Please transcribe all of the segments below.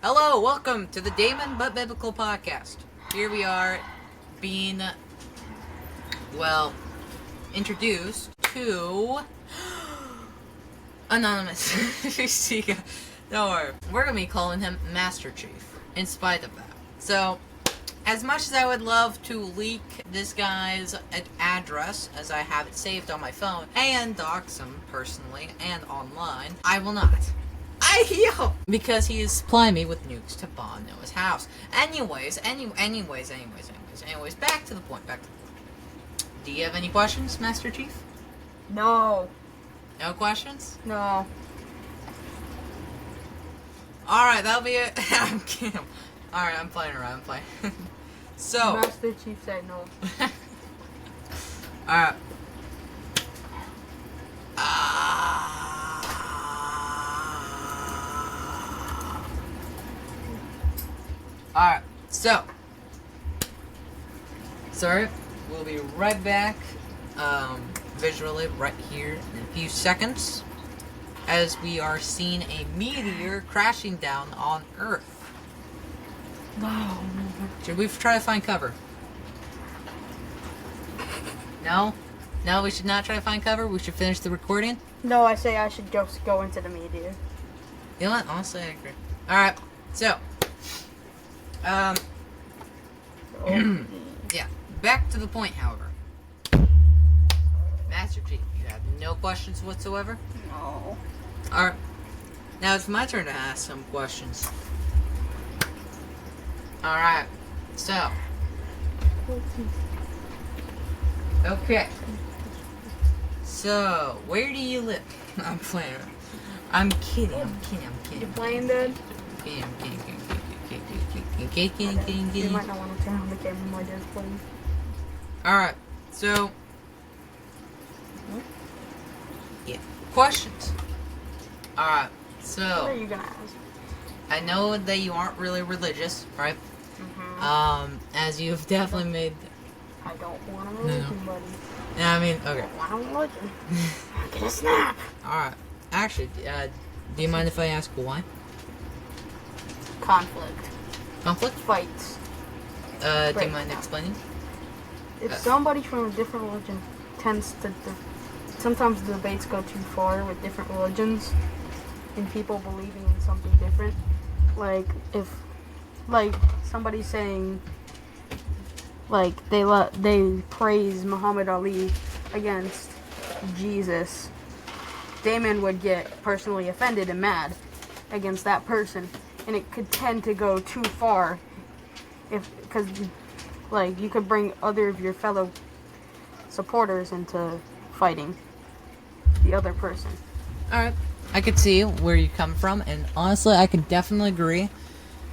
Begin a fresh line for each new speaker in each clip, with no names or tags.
Hello, welcome to the Damon but Biblical podcast. Here we are being, introduced to Anonymous. See, don't worry. We're going to be calling him Master Chief, in spite of that. So, as much as I would love to leak this guy's address, as I have it saved on my phone, and dox him personally and online, I will not. Because he is supplying me with nukes to bomb Noah's house. Anyways, back to the point, Do you have any questions, Master Chief?
No.
No questions?
No.
Alright, that'll be it. I'm kidding. Alright, I'm playing around, So.
Master Chief said no.
Alright. Alright, so. Sorry, we'll be right back, visually, right here in a few seconds, as we are seeing a meteor crashing down on Earth.
Wow.
Should we try to find cover? No? No, we should not try to find cover? We should finish the recording?
No, I say I should just go into the media.
You know what? Honestly, I agree. Alright, so. Yeah, back to the point, however. Master Chief, you have no questions whatsoever?
No.
Alright, now it's my turn to ask some questions. Alright, so. Okay. So, where do you live? I'm playing. I'm kidding.
You playing, Dad?
Kidding.
You might not want to turn on the camera. My dad's playing.
Alright, so. Yeah. Questions. Alright,
What
so.
are you gonna ask?
I know that you aren't really religious, right?
Mm-hmm.
As you've definitely made.
I don't want a religion, buddy.
Yeah, I mean, okay.
I don't want a religion. Get a snap.
Alright. Actually, do you mind if I ask why?
Conflict.
Conflict?
Fights.
Do you mind explaining?
If somebody from a different religion tends to... sometimes the debates go too far with different religions and people believing in something different. Like, if... like, somebody's saying... like, they praise Muhammad Ali against Jesus. Damon would get personally offended and mad against that person. And it could tend to go too far. Because, like, you could bring other of your fellow supporters into fighting the other person.
Alright. I could see where you come from, and honestly, I could definitely agree,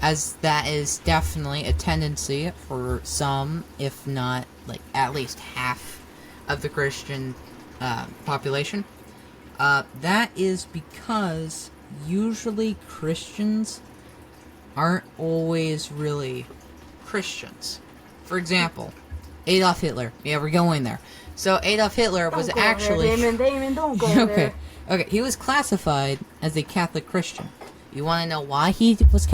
as that is definitely a tendency for some, if not, like, at least half of the Christian population. That is because usually Christians aren't always really Christians. For example, Adolf Hitler. Yeah, we're going there. So Adolf Hitler was actually...
Damon, don't go
Okay, he was classified as a Catholic Christian. You want to know why he was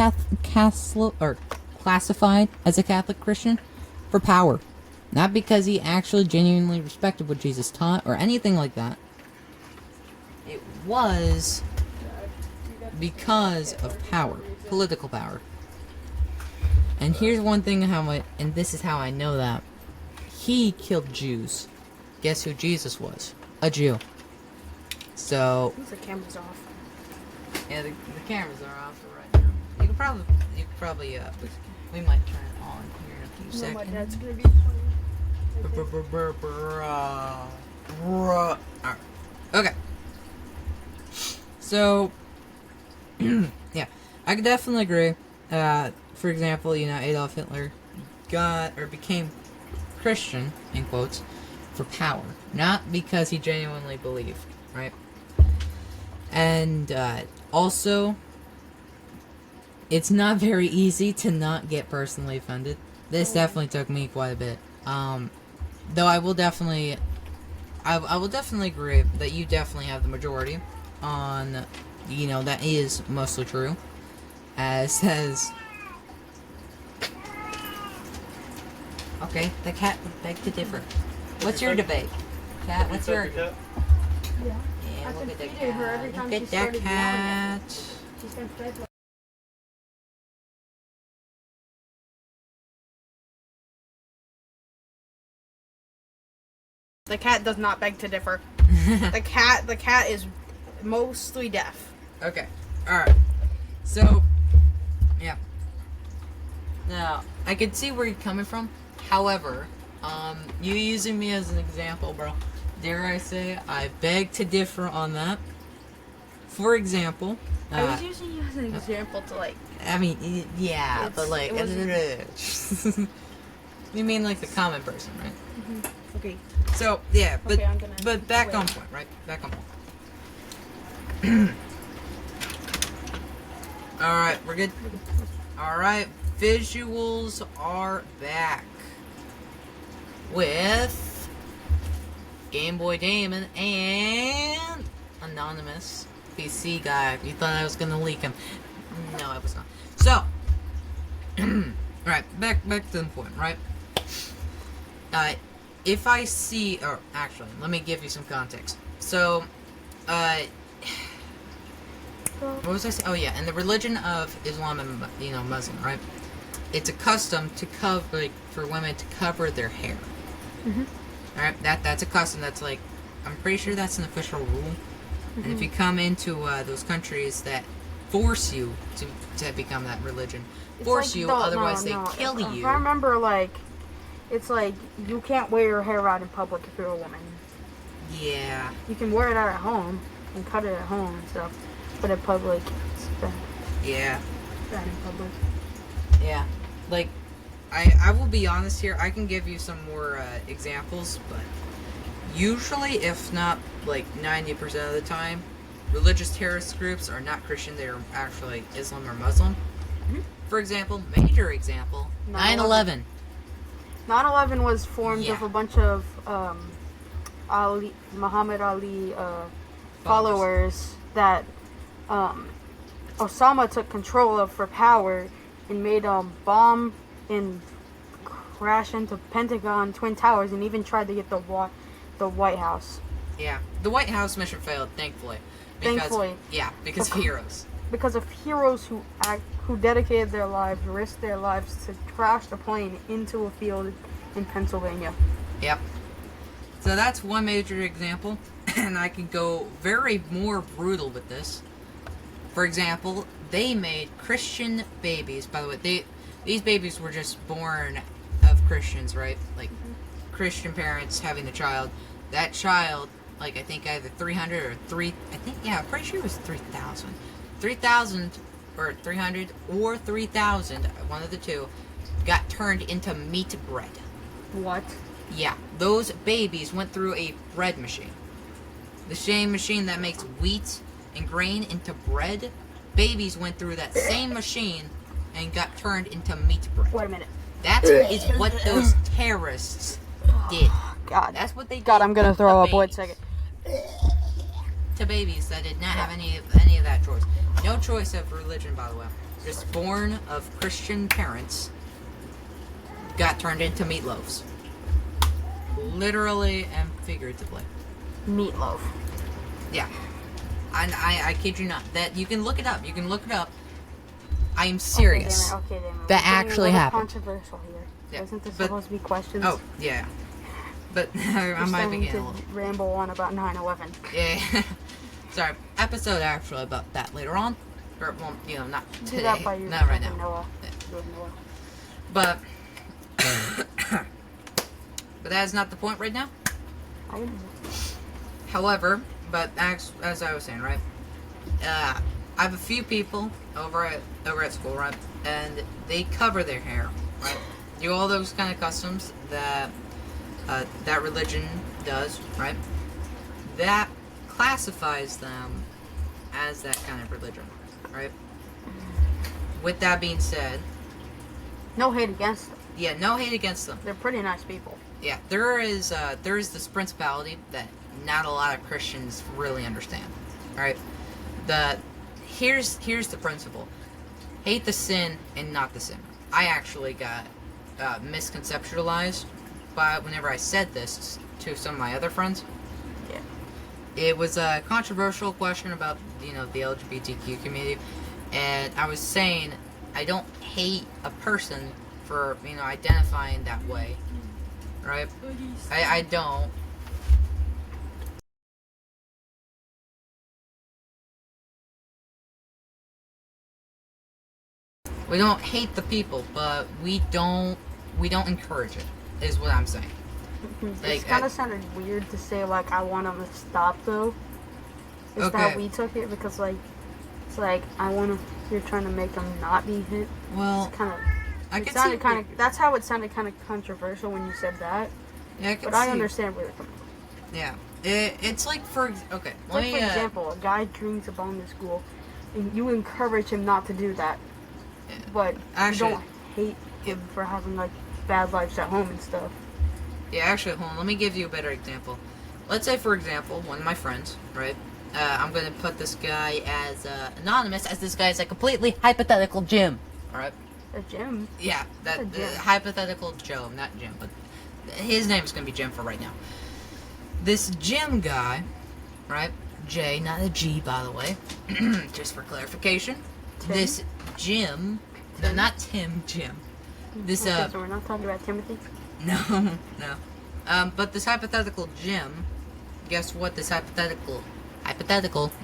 classified as a Catholic Christian? For power. Not because he actually genuinely respected what Jesus taught or anything like that. It was because of power. Political power. And here's one thing and this is how I know that. He killed Jews. Guess who Jesus was? A Jew. So...
The camera's off.
Yeah, the cameras are off for right now. You could probably, we might turn it on here in a few seconds.
My dad's gonna be
Alright. Okay. So, yeah, I could definitely agree. For example, Adolf Hitler became Christian, in quotes, for power. Not because he genuinely believed, right? And, also, it's not very easy to not get personally offended. This definitely took me quite a bit. Though I will definitely agree that you definitely have the majority on, that is mostly true. says, okay, the cat would beg to differ. What's your debate? Cat, what's your...
Yeah.
Yeah,
I've
look
been
at that
feeding her every
cat.
time
Look
she
at that
started yelling at
cat.
She's been fed like... The cat does not beg to differ. The cat is mostly deaf.
Okay, alright. So, yeah. Now, I can see where you're coming from. However, you using me as an example, bro. Dare I say, I beg to differ on that. For example,
I was using you as an example to like...
I mean, yeah, but like,
it
you mean like the common person, right?
Mm-hmm. Okay.
So yeah, but
Okay, I'm gonna
back
wait.
on point, right? Back on point. All right, we're good. All right, visuals are back with Game Boy Damon and Anonymous PC guy. You thought I was gonna leak him? No, I was not. So, right, back to the point, right? If I see, or actually, let me give you some context. So, what was I saying? Oh yeah, in the religion of Islam and Muslim, right? It's a custom to cover, like, for women to cover their hair.
Mm-hmm.
All right, that's a custom. That's like, I'm pretty sure that's an official rule.
Mm-hmm.
And if you come into those countries that force you to become that religion, otherwise they kill you.
If I remember, like, it's like you can't wear your hair out in public if you're a woman.
Yeah.
You can wear it out at home and cut it at home and stuff, but in public, it's bad.
Yeah.
Bad in public.
Yeah. Like, I will be honest here. I can give you some more examples, but usually, if not like 90% of the time, religious terrorist groups are not Christian. They are actually Islam or Muslim.
Mm-hmm.
For example, major example, 9/11.
9/11 was formed
Yeah.
of a bunch of Muhammad Ali followers that Osama took control of for power and made a bomb and crash into Pentagon Twin Towers and even tried to get the White House.
Yeah, the White House mission failed, thankfully. Yeah, because of heroes.
Because of heroes who dedicated their lives, risked their lives to crash the plane into a field in Pennsylvania.
Yep. So that's one major example, and I could go very more brutal with this. For example, they made Christian babies. By the way, these babies were just born of Christians, right? Like, Christian parents having the child. That child, like, I think either 300 or I'm pretty sure it was 3,000. 3,000 or 300 or 3,000, one of the two, got turned into meat bread.
What?
Yeah, those babies went through a bread machine. The same machine that makes wheat and grain into bread, babies went through that same machine and got turned into meat bread.
Wait a minute.
That is what those terrorists did.
God.
That's what they did.
God, I'm gonna throw up.
to
Wait a
babies.
second.
To babies that did not have any of that choice. No choice of religion, by the way. Just born of Christian parents, got turned into meatloaves. Literally and figuratively.
Meatloaf.
Yeah. I kid you not. That you can look it up. I am serious.
Okay, Damon.
That
We're getting
actually
a little
happened.
Controversial here.
Yeah,
Isn't this
but-
supposed to be questions?
Oh, yeah. But I
You're
might be
starting
getting
to
a little...
ramble on about 9/11.
Yeah. Sorry. Episode actually about that later on. Or, well, not today.
Do that by yourself.
Not right now.
Noah.
Yeah.
Do it, Noah.
But... but that is not the point right now.
I know.
However, but as I was saying, right? I have a few people over at school, right? And they cover their hair, right? Do all those kind of customs that that religion does, right? That classifies them as that kind of religion, right? With that being said,
No hate against them.
yeah, no hate against them.
They're pretty nice people.
Yeah, there is this principality that not a lot of Christians really understand. All right, here's the principle. hate the sin and not the sinner. I actually got misconceptualized by whenever I said this to some of my other friends.
Yeah.
It was a controversial question about, the LGBTQ community, and I was saying I don't hate a person for, identifying that way, right? I don't. We don't hate the people, but we don't encourage it, is what I'm saying.
It's kind of sounded weird to say, like, I want them to stop, though. Is
Okay.
that we took it? Because, like, it's like, you're trying to make them not be hit.
Well,
It's kind of,
I
it
can
sounded
see
kind of, that's how it sounded kind of controversial when you said that.
Yeah, I can
But I
see-
understand where you're coming from.
Yeah, it's like okay.
Like, for example, a guy drinks a bong in school, and you encourage him not to do that.
Yeah.
But
Actually-
you don't hate him for having, like, bad lives at home and stuff.
Yeah, actually, hold on. Let me give you a better example. Let's say, for example, one of my friends, right? I'm going to put this guy as anonymous, as this guy is a completely hypothetical Jim. All right?
A gym.
Yeah, that
A Jim.
hypothetical Joe, not Jim, but his name is going to be Jim for right now. This Jim guy, right? J, not a G, by the way, just for clarification.
Tim?
This Jim, no, not Tim, Jim. This
Okay, so we're not talking about Timothy?
No, no. But this hypothetical Jim, guess what? This hypothetical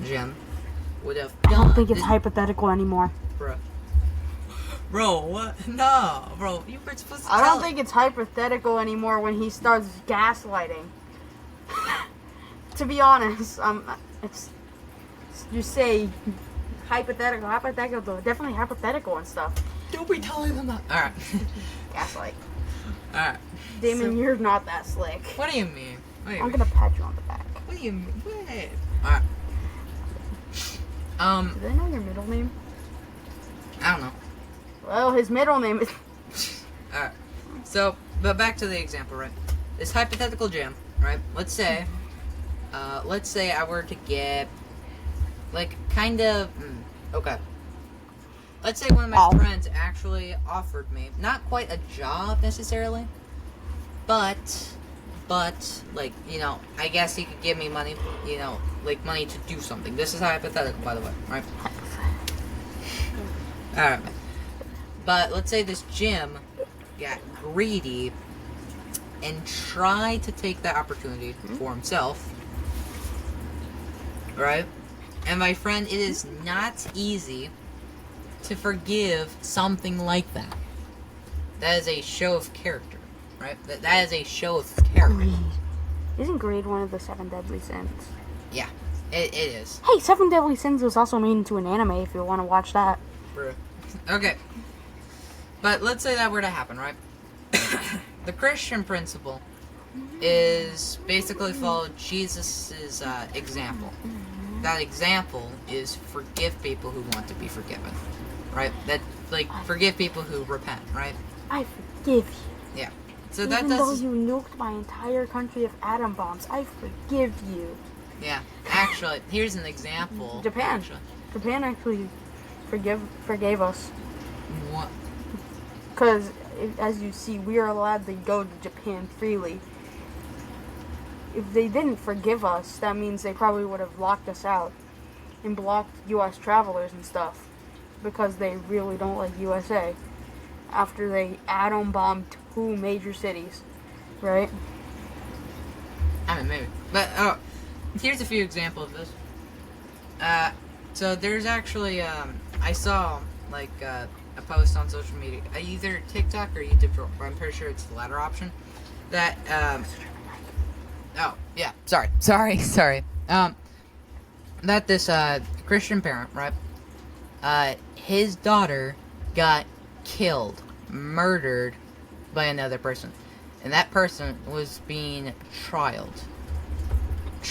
Jim would have done.
I don't think it's
this,
hypothetical anymore.
Bro, what? No, bro, you were supposed to.
I don't think it's hypothetical anymore when he starts gaslighting. To be honest, it's you say hypothetical, definitely hypothetical and stuff.
Don't be telling them that. All right.
Gaslight.
All right.
Damon,
So-
you're not that slick.
What do you mean?
I'm gonna pat you on the back.
What do you mean? Wait. All right.
Do they know your middle name?
I don't know.
Well, his middle name is.
Alright. So, but back to the example, right? This hypothetical Jim, right? Let's say I were to get, like, kind of, okay. Let's say one of my friends actually offered me, not quite a job necessarily, but, like, I guess he could give me money, like money to do something. This is hypothetical, by the way, right? Alright. But let's say this Jim got greedy and tried to take that opportunity for himself. Right? And my friend, it is not easy to forgive something like that. That is a show of character. Right? That is a show of character.
Greed. Isn't greed one of the 7 deadly sins?
Yeah, it is.
Hey, 7 Deadly Sins was also made into an anime if you want to watch that.
Okay. But let's say that were to happen, right? The Christian principle is basically follow Jesus' example. That example is forgive people who want to be forgiven, right? That, like, forgive people who repent, right?
I forgive you.
Yeah. So
Even
that
though
does.
you nuked my entire country of atom bombs, I forgive you.
Yeah. Actually, here's an example.
Japan.
Actually.
Japan actually forgave us.
What?
Because, as you see, we are allowed to go to Japan freely. If they didn't forgive us, that means they probably would have locked us out and blocked U.S. travelers and stuff. Because they really don't like USA. After they atom bombed 2 major cities. Right?
I mean, maybe. But, here's a few examples of this. So there's actually, I saw, like, a post on social media, either TikTok or YouTube, but I'm pretty sure it's the latter option, that, oh, yeah, sorry, that this, Christian parent, right, his daughter got killed, murdered by another person, and that person was being trialed,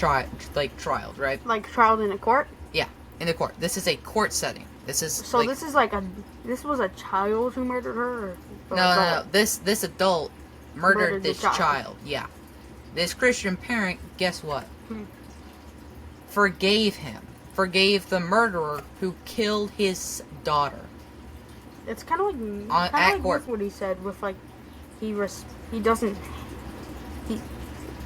right?
Like trialed in a court?
Yeah, in the court. This is a court setting. This is
So
like,
this was a child who murdered her? Or
no. This adult murdered
the
this child. Yeah. This Christian parent, guess what? Forgave him. Forgave the murderer who killed his daughter.
It's kind of like
court.
with what he said with like he doesn't he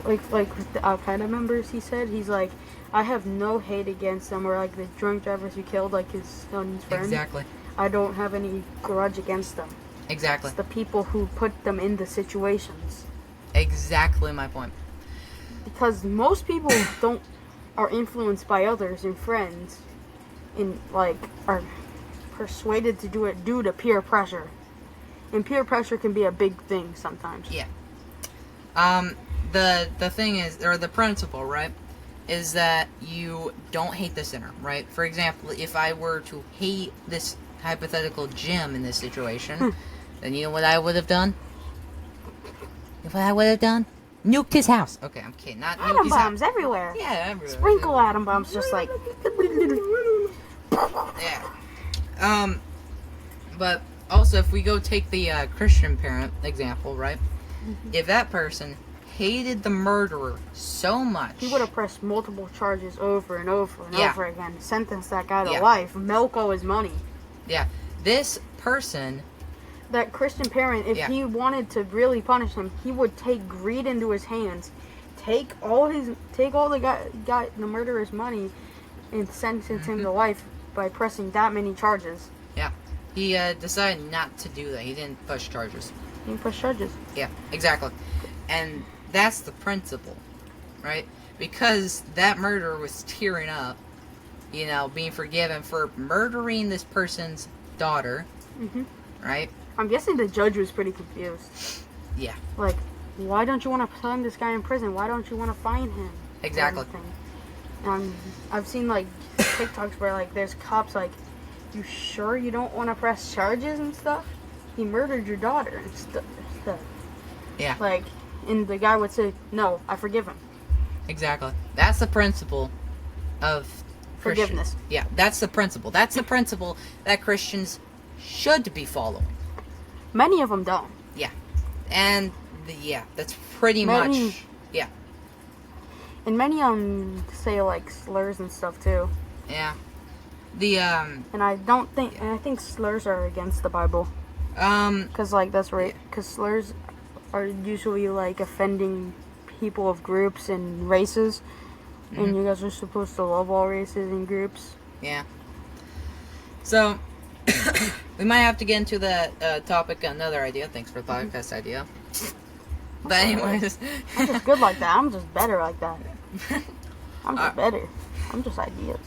like with the Al Qaeda members. He said he's like, I have no hate against them, or like the drunk drivers who killed like his son's friend.
Exactly.
I don't have any grudge against them.
Exactly.
It's the people who put them in the situations.
Exactly my point.
Because most people are influenced by others and friends, and like are persuaded to do it due to peer pressure. And peer pressure can be a big thing sometimes.
Yeah. The thing is, or the principle, right, is that you don't hate the sinner, right? For example, if I were to hate this hypothetical Jim in this situation, then you know what I would have done? Nuked his house. Okay, I'm kidding. Not nuke
Atom
his
bombs
house.
everywhere.
Yeah, everywhere.
Sprinkle atom bombs just like.
Yeah. But also, if we go take the Christian parent example, right? If that person hated the murderer so much,
He would have pressed multiple charges over and over and
Yeah.
over again, sentenced that guy to
Yeah.
life, milk all his money.
yeah, this person,
That Christian parent, if
Yeah.
he wanted to really punish him, he would take greed into his hands, take all the murderer's money, and sentence him to life by pressing that many charges.
he decided not to do that. He didn't push charges.
He pressed charges.
Yeah, exactly. And that's the principle, right? Because that murderer was tearing up, being forgiven for murdering this person's daughter, right?
I'm guessing the judge was pretty confused.
Yeah.
Like, why don't you want to send this guy in prison? Why don't you want to fine him?
Exactly.
I've seen like TikToks where like there's cops like, you sure you don't want to press charges and stuff? He murdered your daughter and stuff.
Yeah.
Like, and the guy would say, no, I forgive him.
Exactly. That's the principle of
Forgiveness.
Christian. Yeah, that's the principle. That's the principle that Christians should be following.
Many of them don't.
And that's pretty
Many-
much. Yeah.
And many say like slurs and stuff too.
Yeah. The
And I think slurs are against the Bible. Because like that's right. Because slurs are usually like offending people of groups and races. And you guys are supposed to love all races and groups.
Yeah. So, we might have to get into that topic, another idea. Thanks for the podcast idea. But anyways.
I'm just good like that. I'm just better like that. I'm just better. I'm just ideas.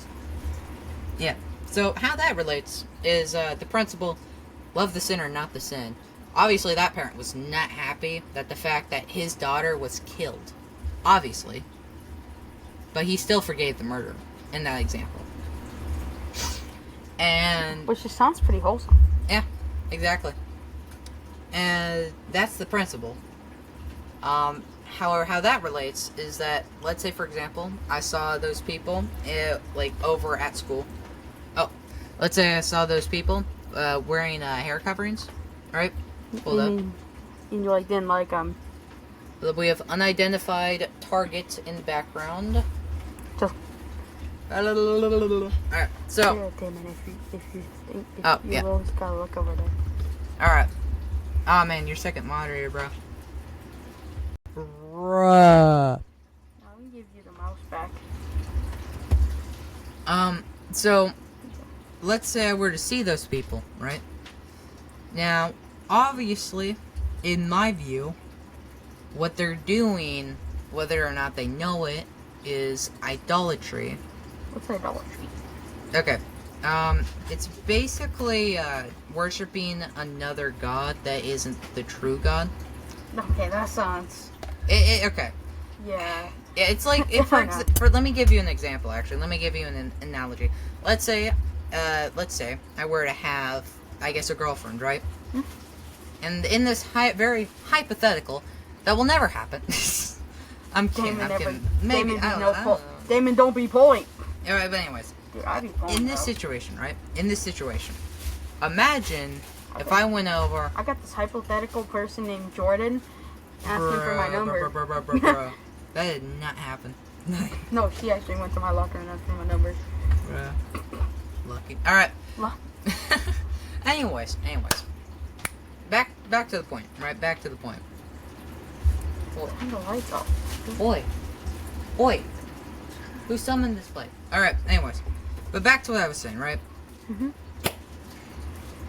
Yeah. So, how that relates is the principle, love the sinner, not the sin. Obviously, that parent was not happy that the fact that his daughter was killed. Obviously. But he still forgave the murderer in that example. And
Which just sounds pretty wholesome.
yeah, exactly. And that's the principle. However, how that relates is that, let's say, for example, I saw those people, like, over at school. Oh, let's say I saw those people wearing hair coverings, right? Hold up.
And you like didn't like
We have unidentified target in the background.
Just
Alright, so,
yeah, Damon, if you think
Oh,
you
yeah.
always gotta look over there.
alright. Oh man, you're second moderator, bro. Bruh.
I'll give you the mouse back.
So, let's say I were to see those people, right? Now, obviously, in my view, what they're doing, whether or not they know it, is idolatry.
What's idolatry?
Okay. It's basically, worshiping another god that isn't the true god.
Okay, that sounds.
Okay.
Yeah.
Yeah, it's like, if let me give you an example, actually. Let me give you an analogy. Let's say I were to have, I guess, a girlfriend, right?
Hmm?
And in this very hypothetical, that will never happen. I'm kidding,
Damon
I'm
never.
kidding. Maybe,
Damon,
I don't know.
Damon, don't be pulling.
Alright, but anyways.
Dude, I be pulling.
In this
bro.
situation, right? In this situation, imagine if I went over.
I got this hypothetical person named Jordan asking for my number.
Bruh. That did not happen.
No, she actually went to my locker and asked for my number.
Bruh. Lucky. Alright. Anyways. Back to the point, right? Back to the point.
Turn the lights off.
Oi. Who summoned this place? Alright, anyways. But back to what I was saying, right?
Mhm.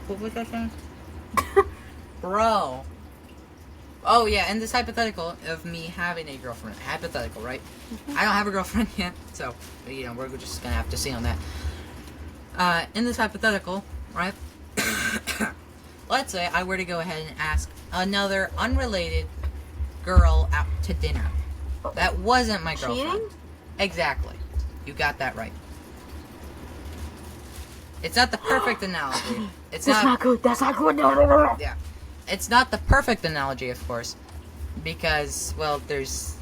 What was I saying? Bro. Oh, yeah, in this hypothetical of me having a girlfriend. Hypothetical, right? I don't have a girlfriend yet, so, we're just gonna have to see on that. In this hypothetical, right? Let's say I were to go ahead and ask another unrelated girl out to dinner. That wasn't my girlfriend.
Cheating?
Exactly. You got that right. It's not the perfect analogy.
That's not good. That's not good. No.
Yeah. It's not the perfect analogy, of course, because, well, there's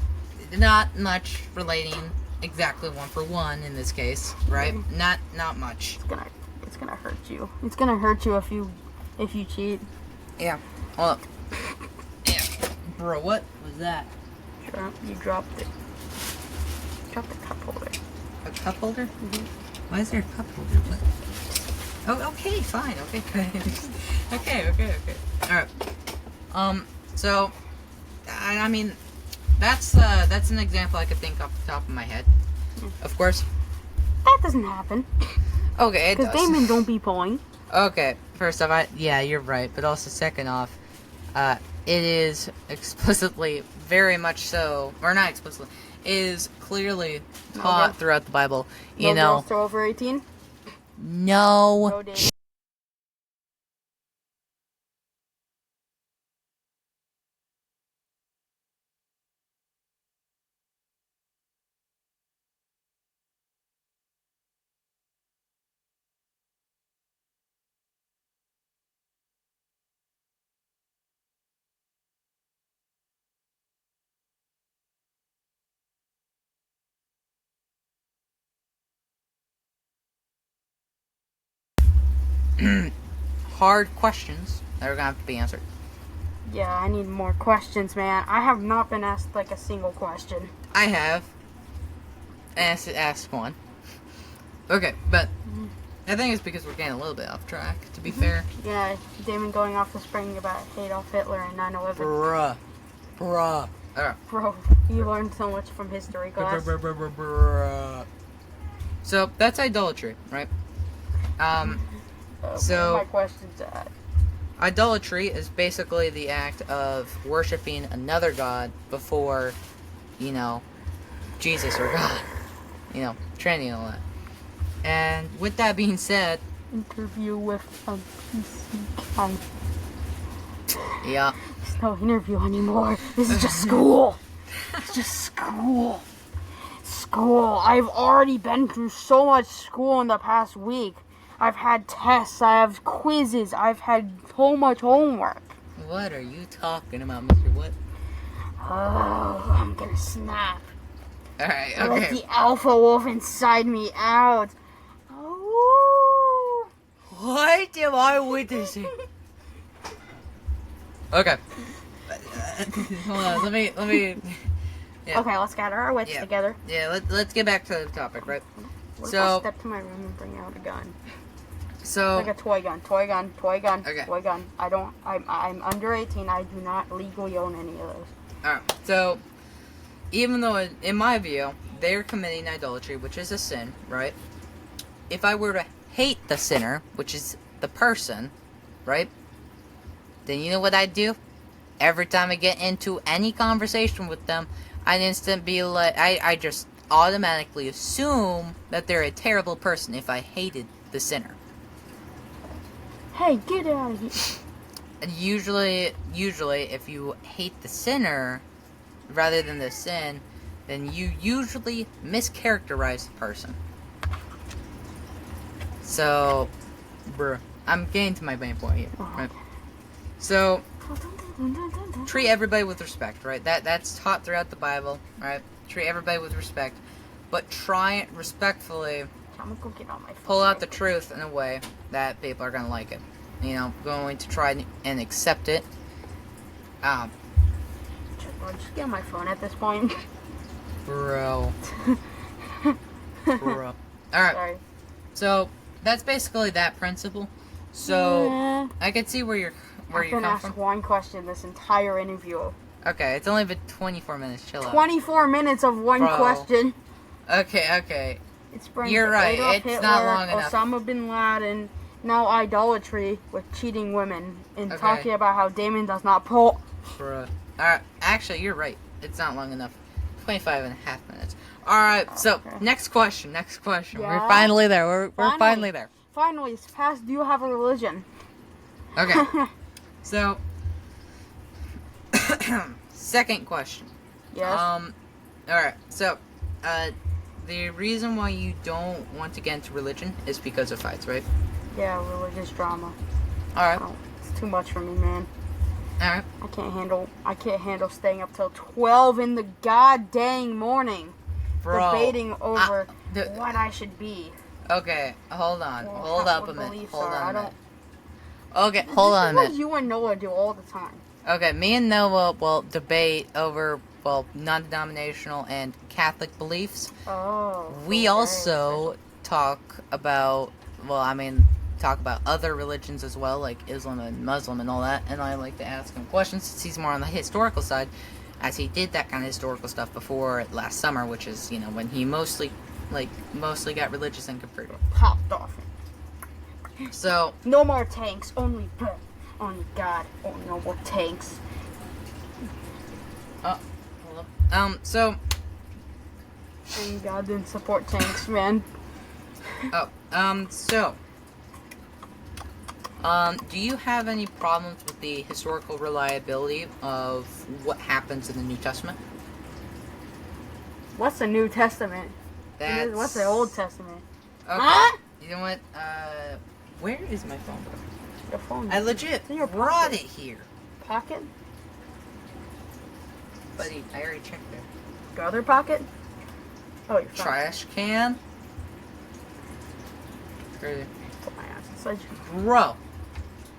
not much relating exactly one for one in this case, right? Not much.
It's gonna hurt you. It's gonna hurt you if you cheat.
Yeah. Well, yeah. Bro, what was that?
You dropped it. Drop the cup holder.
A cup holder?
Mm-hmm.
Why is there a cup holder? What? Oh, okay, fine. Okay, okay. Alright. So, I mean, that's an example I could think off the top of my head. Of course.
That doesn't happen.
Okay, it does.
Because Damon don't be pulling.
Okay, first off, yeah, you're right. But also, second off, it is explicitly, very much so, or not explicitly, is clearly taught throughout the Bible. You know,
girls are over 18.
No.
No, Damon.
Hard questions that are gonna have to be answered.
Yeah, I need more questions, man. I have not been asked like a single question.
I have asked one. Okay, but I think it's because we're getting a little bit off track, to be fair.
Yeah, Damon going off the spring about Adolf Hitler and 9/11.
Bruh. Alright.
Bro, you learned so much from history class.
Bruh. So, that's idolatry, right? So,
what are my questions at?
Idolatry is basically the act of worshiping another god before, Jesus or God. Trinity and all that. And with that being said...
Interview with a PC guy.
Yeah.
There's no interview anymore. This is just school. It's just school. School. I've already been through so much school in the past week. I've had tests, I have quizzes, I've had so much homework.
What are you talking about, Mr. What?
Oh, I'm gonna snap.
Alright, okay.
Let the alpha wolf inside me out. Oh.
What am I witnessing? Okay. Hold on, let me... Yeah.
Okay, let's gather our wits together.
Yeah, let's get back to the topic, right?
What if I step to my room and bring out a gun?
So...
Like a toy gun.
Okay.
Toy gun. I'm under 18, I do not legally own any of those.
Alright, so... Even though, in my view, they're committing idolatry, which is a sin, right? If I were to hate the sinner, which is the person, right? Then you know what I'd do? Every time I get into any conversation with them, I'd instantly be like... I just automatically assume that they're a terrible person if I hated the sinner.
Hey, get out of here.
And usually, if you hate the sinner rather than the sin, then you usually mischaracterize the person. So, I'm getting to my main point here, right? So, treat everybody with respect, right? That's taught throughout the Bible, right? Treat everybody with respect, but try respectfully
I'm gonna go get on my phone.
pull out the truth in a way that people are gonna like it. Going to try and accept it.
I'll just get on my phone at this point.
Bro. Alright.
Sorry.
So, that's basically that principle. So
Yeah.
I can see where
I've
you
been
come
asked
from.
one question this entire interview.
Okay, it's only been 24 minutes. Chill out.
24 minutes of one
Bro.
question.
Okay.
It's brings
You're right,
Adolf
it's
Hitler,
not long enough.
Osama bin Laden, now idolatry with cheating women, and
Okay.
talking about how Damon does not pull.
Bruh. Actually, you're right. It's not long enough. 25 and a half minutes. Alright, so,
Okay.
next question.
Yeah?
We're finally there. We're finally there.
Finally, it's past. Do you have a religion?
Okay. So, second question.
Yes.
Alright, so, the reason why you don't want to get into religion is because of fights, right?
Yeah, religious drama.
Alright.
Oh, it's too much for me, man.
Alright.
I can't handle staying up till 12 in the goddamn morning
Bro.
debating over
the-
what I should be.
Okay, hold on.
or
Hold
how-
up
what
a minute.
beliefs
Hold
are.
on
I
a minute.
don't.
Okay, hold on a
This
minute.
is what you and Noah do all the time.
Okay, me and Noah will debate over, non-denominational and Catholic beliefs.
Oh.
We
okay.
also talk about, talk about other religions as well, like Islam and Muslim and all that, and I like to ask him questions since he's more on the historical side, as he did that kind of historical stuff before last summer, which is, when he mostly got religious and converted.
Popped off.
So,
No more tanks. Only God. Oh, no more tanks.
hold up. So,
And God didn't support tanks, man.
Do you have any problems with the historical reliability of what happens in the New Testament?
What's the New Testament?
That's...
What's the Old Testament?
Okay.
Huh?
You know what? Where is my phone?
Your phone.
I legit
It's in your
brought
pocket.
it here.
Pocket?
Buddy, I already checked it.
Your other pocket? Oh, your phone.
Trash can? Crazy.
Put my eyes inside your...
Bro.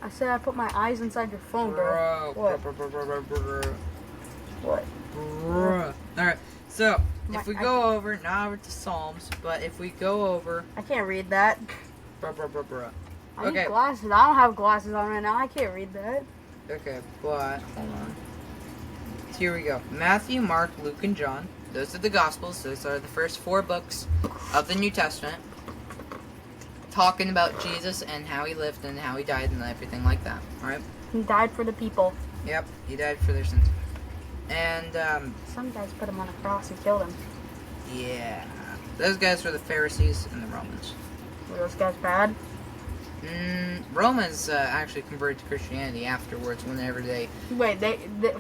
I said I put my eyes inside your phone, bro.
Bro.
What? What?
Bro. Alright, so, if we
I
go over, not over to Psalms, but if we go over...
I can't read that.
Bro.
I
Okay.
need glasses. I don't have glasses on right now. I can't read that.
Okay, but hold on. So here we go. Matthew, Mark, Luke, and John. Those are the Gospels. Those are the first 4 books of the New Testament. Talking about Jesus and how he lived and how he died and everything like that. Alright?
He died for the people.
Yep, he died for their sins. And,
Some guys put him on a cross and killed him.
yeah. Those guys were the Pharisees and the Romans.
Were those guys bad?
Romans actually converted to Christianity afterwards whenever they...
Wait,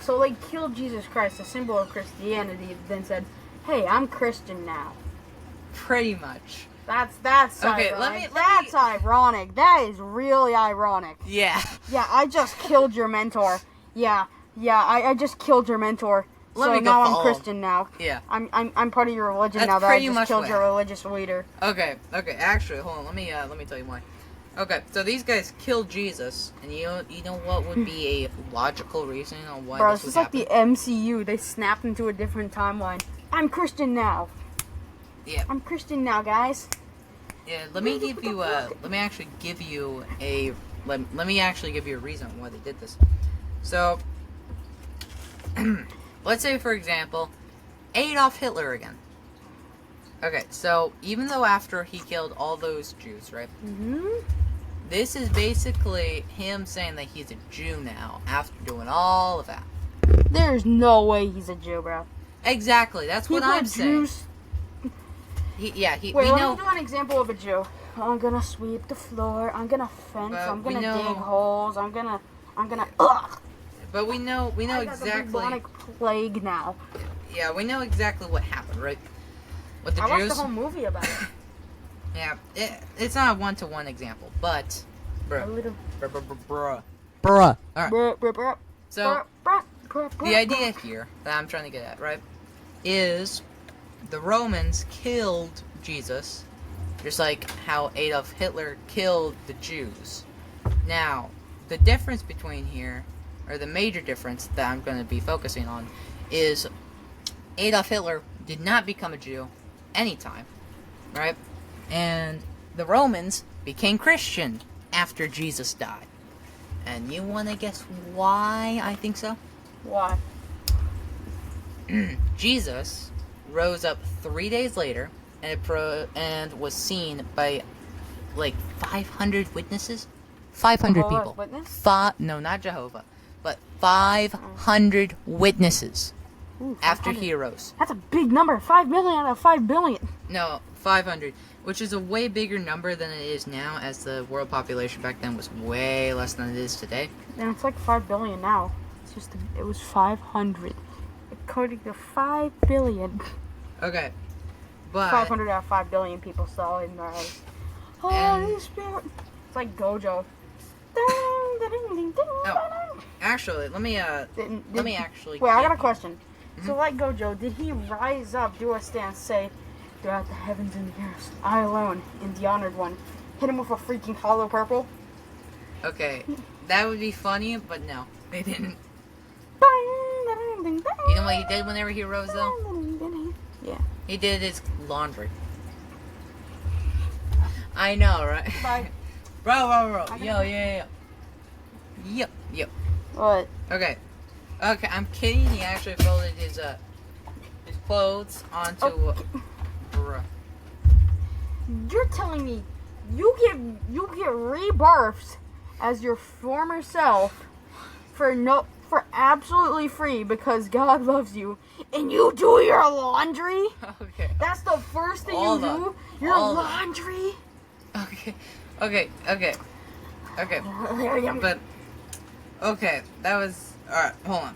so they killed Jesus Christ, the symbol of Christianity, then said, "Hey, I'm Christian now."
Pretty much.
That's
Okay,
ironic.
let me-
Ironic. That is really ironic.
Yeah.
Yeah, I just killed your mentor. Yeah, I just killed your mentor.
Let
so
me go
now I'm
follow.
Christian now.
Yeah.
I'm part of your religion
That's
now that I
pretty
just
much
killed
what
your religious leader.
Okay. Actually, hold on. Let me tell you why. Okay, so these guys killed Jesus, and you know what would be a logical reason on why
Bro,
this
this
would
is like
happen?
the MCU. They snapped into a different timeline. I'm Christian now.
Yeah.
I'm Christian now, guys.
Yeah. Let me give you. Let me actually give you a. Let me actually give you a reason why they did this. So, let's say, for example, Adolf Hitler again. Okay, so even though after he killed all those Jews, right?
Mm-hmm.
This is basically him saying that he's a Jew now after doing all of that.
There's no way he's a Jew, bro.
Exactly, that's what
People
I'm saying.
Jews.
Wait,
Wait,
we
let
know.
me do an example of a Jew. I'm gonna sweep the floor. I'm gonna fence.
Well,
I'm
we
gonna
know-
dig holes. I'm gonna. Ugh.
But we know
I got the
exactly.
bubonic plague now.
Yeah, we know exactly what happened, right? With the
I watched
Jews.
the whole movie about it.
Yeah, it's not a one-to-one example, but,
A
bruh,
little.
bruh. All right.
Bruh, bruh, bruh,
So
bruh, bruh, bruh,
the idea here that I'm trying to get at, right, is the Romans killed Jesus, just like how Adolf Hitler killed the Jews. Now, the difference between here, or the major difference that I'm going to be focusing on, is Adolf Hitler did not become a Jew anytime, right? And the Romans became Christian after Jesus died. And you want to guess why I think so?
Why?
Jesus rose up 3 days later and was seen by like 500 witnesses. 500
Jehovah's
people.
Witness?
No, not Jehovah, but 500 witnesses
Ooh,
after
500.
he arose.
That's a big number. 5 million out of 5 billion.
No, 500, which is a way bigger number than it is now, as the world population back then was way less than it is today.
And it's like 5 billion now. It's just, it was 500. According to 5 billion.
Okay, but
500 out of 5 billion people saw it in their eyes. Holy Spirit. It's like Gojo.
Actually, let me
Wait, I got a question. So, like Gojo, did he rise up, do a stance, say, throughout the heavens and the earth, I alone, in the honored one, hit him with a freaking hollow purple?
Okay, that would be funny, but no, they didn't. You know what he did whenever he rose, though?
Yeah.
He did his laundry. I know, right?
Bye.
Bro. Yo.
What?
Okay, I'm kidding. He actually folded his clothes onto. Bruh.
You're telling me you get rebirthed as your former self for absolutely free because God loves you, and you do your laundry?
Okay.
That's the first thing
Hold
you
on.
do? Your
Hold on.
laundry?
Okay. But okay, that was alright. Hold on.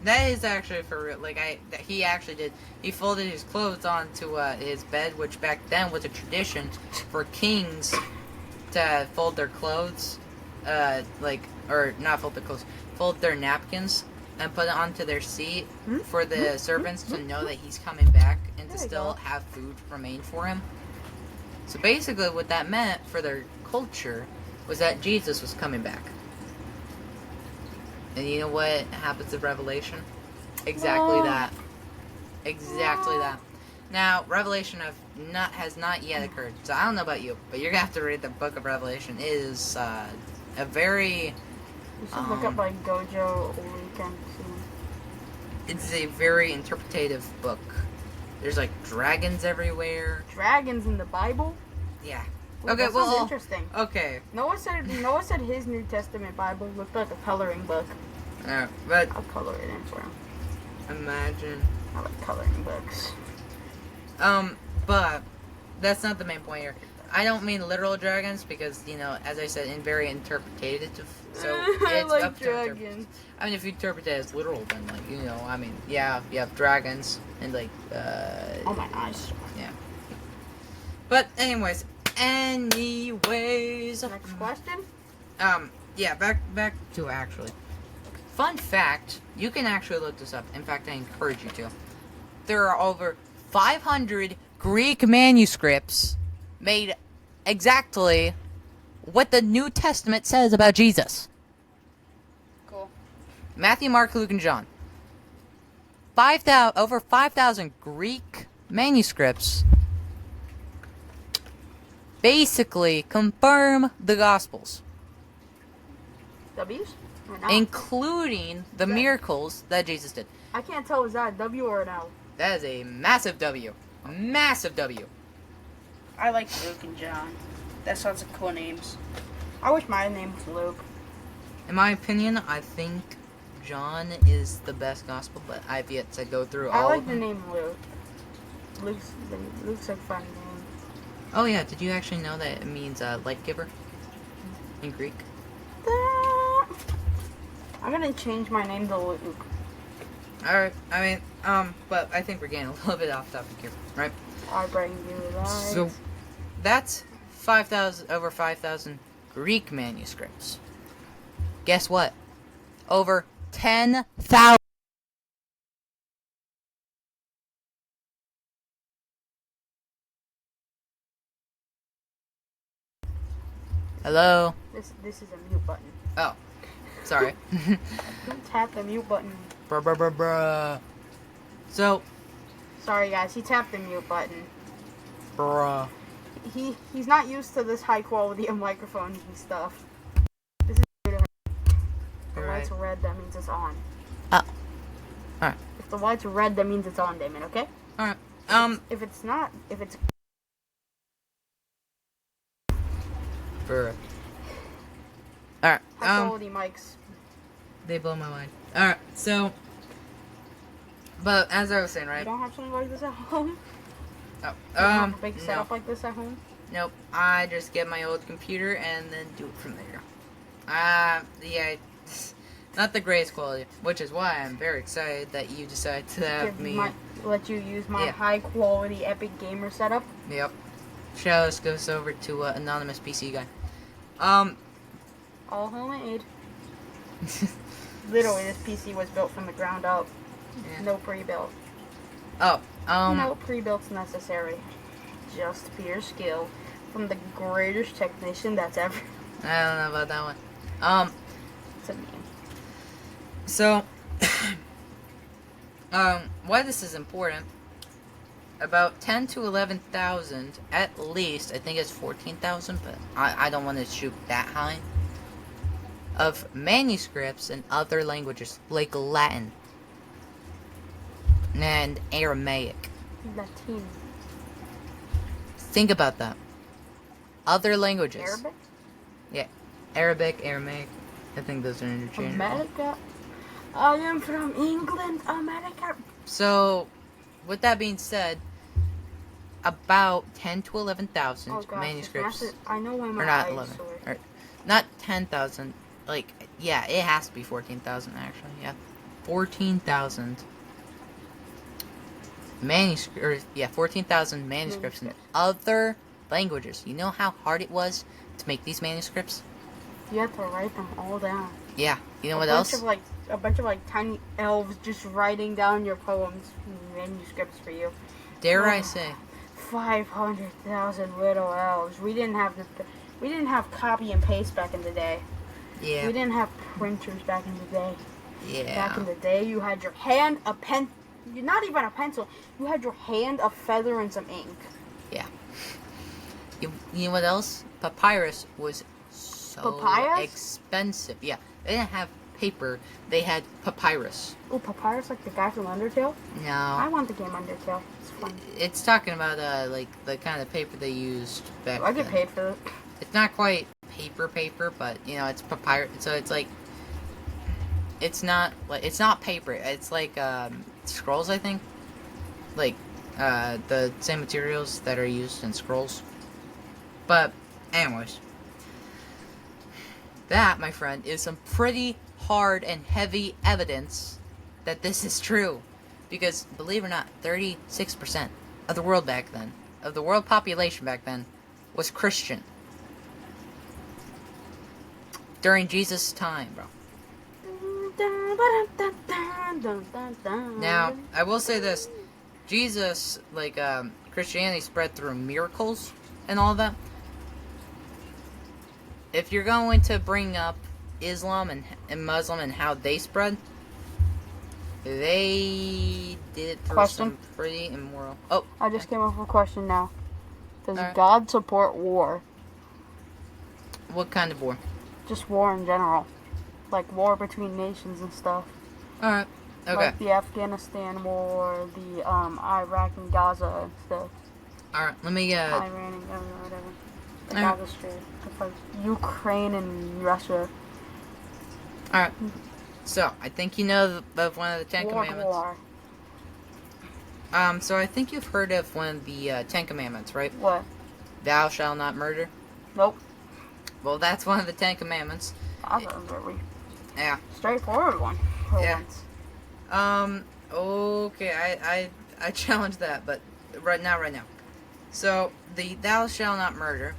That is actually for real. Like he actually did. He folded his clothes onto his bed, which back then was a tradition for kings to fold their clothes, or not fold their clothes, fold their napkins and put it onto their seat for the servants to know that he's coming back and to still have food remain for him. So basically, what that meant for their culture was that Jesus was coming back. And you know what happens in Revelation? Exactly that. Now, Revelation has not yet occurred. So I don't know about you, but you're gonna have to read the book of Revelation. It is a very.
You should look up like Gojo Weekend soon.
It's a very interpretative book. There's like dragons everywhere.
Dragons in the Bible?
Yeah.
Ooh,
Okay,
that
well.
sounds interesting.
Okay.
Noah said his New Testament Bible looked like a coloring book.
But
I'll color it in for him.
imagine.
I like coloring books.
But that's not the main point here. I don't mean literal dragons because, as I said, in very interpretative. So
I
it's
like
up to
dragons.
I mean, if you interpret it as literal, then you have dragons and
Oh my gosh.
Yeah. But anyways.
Next question?
Yeah, back to actually. Fun fact, you can actually look this up. In fact, I encourage you to. There are over 500 Greek manuscripts made exactly what the New Testament says about Jesus.
Cool.
Matthew, Mark, Luke, and John. Over 5,000 Greek manuscripts basically confirm the Gospels.
W's? Or not?
Including the miracles that Jesus did.
I can't tell, is that a W or an L?
That is a massive W. A massive W.
I like Luke and John. That sounds like cool names. I wish my name was Luke.
In my opinion, I think John is the best gospel, but I've yet to go through
I
all
like
of
the
them.
name Luke. Luke's a fun name.
Oh yeah, did you actually know that it means light giver in Greek?
I'm gonna change my name to Luke.
Alright, but I think we're getting a little bit off topic here, right?
I bring you light.
So, that's over 5,000 Greek manuscripts. Guess what? Over 10,000. Hello?
This is a mute button.
Oh, sorry.
Don't tap the mute button.
Bruh. So,
Sorry guys, he tapped the mute button.
bruh.
he's not used to this high quality of microphones and stuff. This is new to him. If the light's red, that means it's on.
Oh. Alright.
If the light's red, that means it's on, Damon, okay?
Alright.
If it's not, if it's...
Alright. High
quality mics.
They blow my mind. Alright, so... But, as I was saying, right?
You don't have something like this at home?
Oh,
you don't have a big setup like this at home?
Nope. I just get my old computer and then do it from there. Yeah, not the greatest quality, which is why I'm very excited that you decided to have
let you use my high quality epic gamer setup.
Yep. Shout goes over to anonymous PC guy.
All homemade. Literally, this PC was built from the ground up. Yeah. No pre-built.
Oh,
no pre-built's necessary. Just pure skill from the greatest technician that's ever.
I don't know about that one.
It's a meme.
So, why this is important? About 10 to 11,000, at least. I think it's 14,000, but I don't want to shoot that high. Of manuscripts in other languages like Latin and Aramaic.
Latin.
Think about that. Other languages.
Arabic?
Yeah. Arabic, Aramaic. I think those are interchangeable.
America. I am from England, America.
So, with that being said, about 10 to 11,000 manuscripts.
I know why my
or not
eyes
11.
sore.
Or not 10,000. Like, yeah, it has to be 14,000 actually. Yeah. 14,000 manuscripts. Yeah, 14,000 manuscripts in other languages. You know how hard it was to make these manuscripts?
You have to write them all down.
Yeah. You know what else?
A bunch of tiny elves just writing down your poems, manuscripts for you.
Dare I say?
500,000 little elves. We didn't have copy and paste back in the day.
Yeah.
We didn't have printers back in the day.
Yeah.
Back in the day, you had your hand, a pen. Not even a pencil. You had your hand, a feather, and some ink.
Yeah. You know what else? Papyrus was so expensive. Yeah. They didn't have paper. They had papyrus.
Oh, papyrus, like the guy from Undertale?
No.
I want the game Undertale. It's fun.
It's talking about like the kind of paper they used back then.
I get paid for it.
It's not quite paper, but you know it's papyrus. So it's like it's not paper. It's like scrolls, I think. Like the same materials that are used in scrolls. But anyways, that, my friend, is some pretty hard and heavy evidence that this is true. Because, believe it or not, 36% of the world back then, of the world population back then, was Christian. During Jesus' time, bro. Now, I will say this. Jesus, Christianity spread through miracles and all that. If you're going to bring up Islam and Muslim and how they spread, they did it through some pretty immoral... Oh.
I just came up with a question now. Does God support war?
What kind of war?
Just war in general. Like war between nations and stuff.
Alright. Okay.
Like the Afghanistan war, the Iraq and Gaza and stuff.
Alright, let me
Iran and whatever. The Gaza Strip. It's like Ukraine and Russia.
Alright. So, I think you know of one of the Ten Commandments.
War.
So I think you've heard of one of the Ten Commandments, right?
What?
Thou shalt not murder.
Nope.
Well, that's one of the Ten Commandments.
That's a very
straightforward
one.
Once. Okay, I challenge that, but right now. So the thou shalt not murder.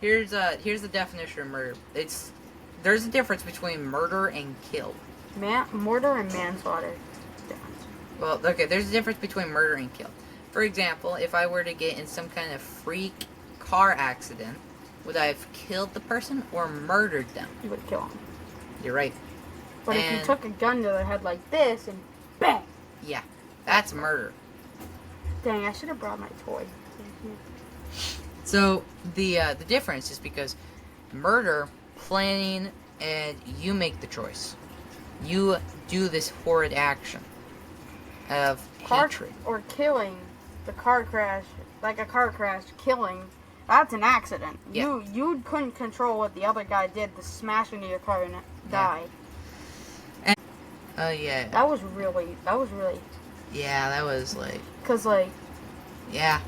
Here's the definition of murder. There's a difference between murder and kill.
Murder and manslaughter.
Well, okay, there's a difference between murder and kill. For example, if I were to get in some kind of freak car accident, would I have killed the person or murdered them?
You would kill them.
You're right.
But if you took a gun to their head like this and bang!
Yeah, that's murder.
Dang, I should have brought my toy.
So the difference is because murder, planning, and you make the choice. You do this horrid action of hatred.
Or killing, the car crash, like a car crash, killing. That's an accident.
Yeah.
You couldn't control what the other guy did to smash into your car and die.
Yeah.
That was really.
Yeah, that was like.
Cause like.
Yeah.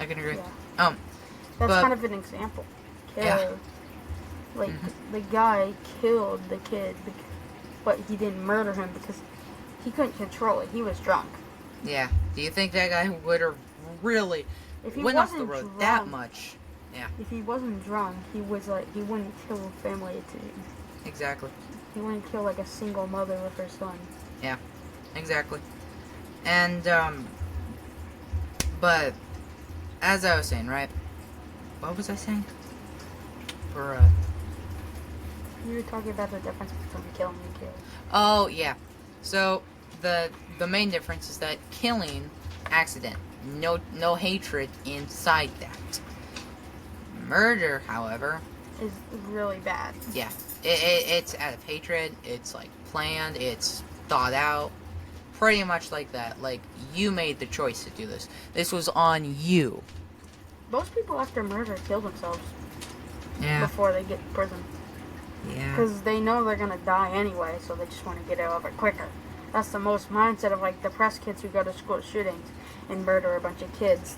I can agree.
Yeah. That's
but,
kind of an example.
Yeah.
Like the guy killed the kid, but he didn't murder him because he couldn't control it. He was drunk.
Yeah. Do you think that guy would have really went off the road
drunk,
that much? Yeah.
If he wasn't drunk, he wouldn't kill a family of two.
Exactly.
He wouldn't kill like a single mother with her son.
Yeah. Exactly. And but as I was saying, right? What was I saying? Or
You were talking about the difference between killing and killing.
Oh yeah. So the main difference is that killing, accident, no hatred inside that. Murder, however,
is really bad.
Yeah, it's out of hatred. It's like planned. It's thought out. Pretty much like that. Like you made the choice to do this. This was on you.
Most people after murder kill themselves.
Yeah.
Before they get to prison.
Yeah.
Because they know they're gonna die anyway, so they just want to get it over quicker. That's the most mindset of like depressed kids who go to school shootings and murder a bunch of kids.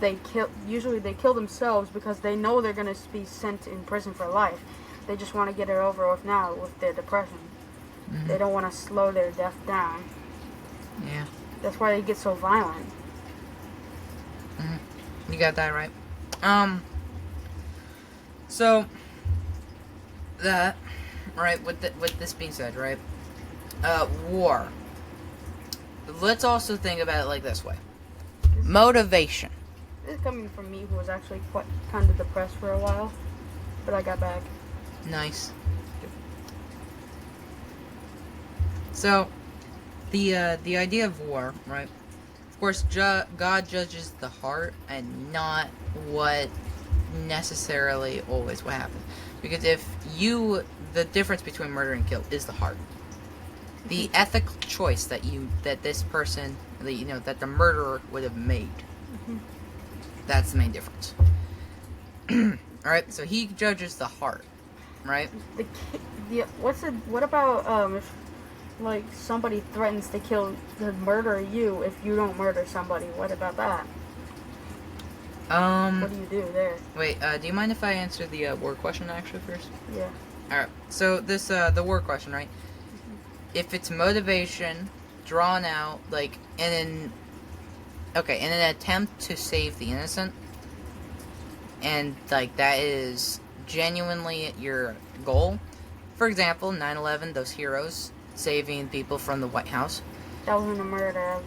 Usually they kill themselves because they know they're gonna be sent in prison for life. They just want to get it over with now with their depression. Mm-hmm. They don't want to slow their death down.
Yeah.
That's why they get so violent.
Mm-hmm. You got that right. So that right with this being said, right? War. Let's also think about it like this way. Motivation.
This is coming from me, who was actually kind of depressed for a while, but I got back.
Nice. So, the idea of war, right? Of course, God judges the heart and not what necessarily always will happen. Because the difference between murder and kill is the heart. The ethical choice that this person, that the murderer would have made. Mm-hmm. That's the main difference. Alright, so he judges the heart, right?
What about if like somebody threatens to murder you if you don't murder somebody? What about that? What do you do there?
Wait, do you mind if I answer the war question actually first?
Yeah.
Alright, so this, the war question, right? Mm-hmm. If it's motivation, drawn out, like, in an attempt to save the innocent, and, like, that is genuinely your goal. For example, 9/11, those heroes saving people from the White House.
That wasn't a murder.